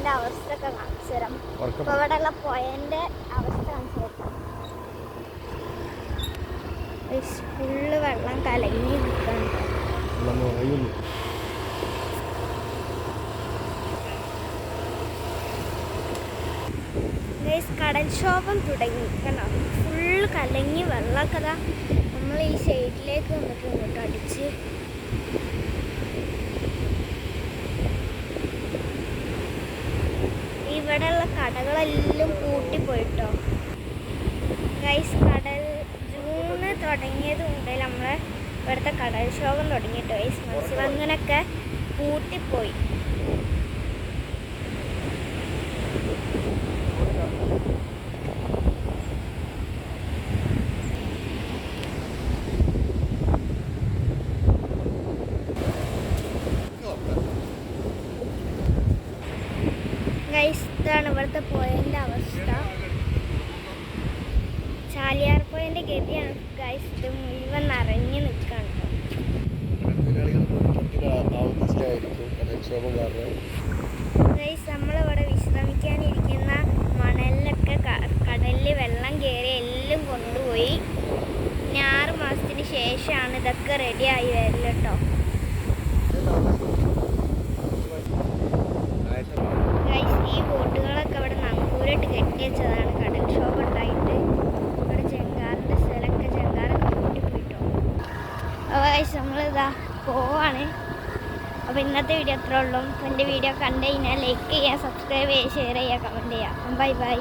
പുഴേൻ്റെ അവസ്ഥ ഒക്കെ കാണിച്ചു തരാം. ഇപ്പോൾ ഇവിടെയുള്ള പുഴേൻ്റെ അവസ്ഥ കാണിച്ചു തരാം. ഫുള്ള് വെള്ളം കലങ്ങി നിൽക്കുന്നുണ്ട്. കടൽക്ഷോഭം തുടങ്ങി കണ്ടോ, ഫുള്ള് കലങ്ങി വെള്ളമൊക്കെ നമ്മൾ ഈ സൈഡിലേക്ക് വന്നിട്ട് ഇങ്ങോട്ട് അടിച്ച് ഇവിടെയുള്ള കടകളെല്ലാം പൂട്ടിപ്പോയിട്ടോ ഗൈസ്. ജൂണ് തുടങ്ങിയത് മുതൽ നമ്മളെ ഇവിടുത്തെ കടൽക്ഷോഭം തുടങ്ങിയിട്ടോ ഗൈസ്. മത്സ്യബന്ധനമൊക്കെ പൂട്ടിപ്പോയി. ഗൈസ് ഇതാണ് ഇവിടുത്തെ പുഴേൻ്റെ അവസ്ഥ. ചാലിയാർ പുഴേൻ്റെ ഗതിയാണ് ഗൈസ്. ഇത് മുഴുവൻ നിറഞ്ഞു നിൽക്കുകയാണ്. ഗൈസ് നമ്മളിവിടെ വിശ്രമിക്കാനിരിക്കുന്ന മണലിലൊക്കെ കടലിൽ വെള്ളം കയറി എല്ലാം കൊണ്ടുപോയി. ഇനി 6 മാസത്തിന് ശേഷമാണ് ഇതൊക്കെ റെഡിയായി വരില്ല കേട്ടോ. ഈ ബോട്ടുകളൊക്കെ ഇവിടെ നങ്കൂരിട്ട് കെട്ടി വെച്ചതാണ്. കടൽക്ഷോഭം ഉണ്ടായിട്ട് ഇവിടെ ചെങ്കാറിൻ്റെ സ്ഥലമൊക്കെ ചെങ്കാറൊക്കെ കൂട്ടിപ്പോയിട്ടോ. അപ്പോൾ നമ്മളിതാ പോവാണ്. അപ്പോൾ ഇന്നത്തെ വീഡിയോ അത്രേ ഉള്ളൂ. അപ്പോൾ എൻ്റെ വീഡിയോ കണ്ടു കഴിഞ്ഞാൽ ലൈക്ക് ചെയ്യുക, സബ്സ്ക്രൈബ് ചെയ്യുക, ഷെയർ ചെയ്യുക, കമൻറ്റ് ചെയ്യുക. Bye bye.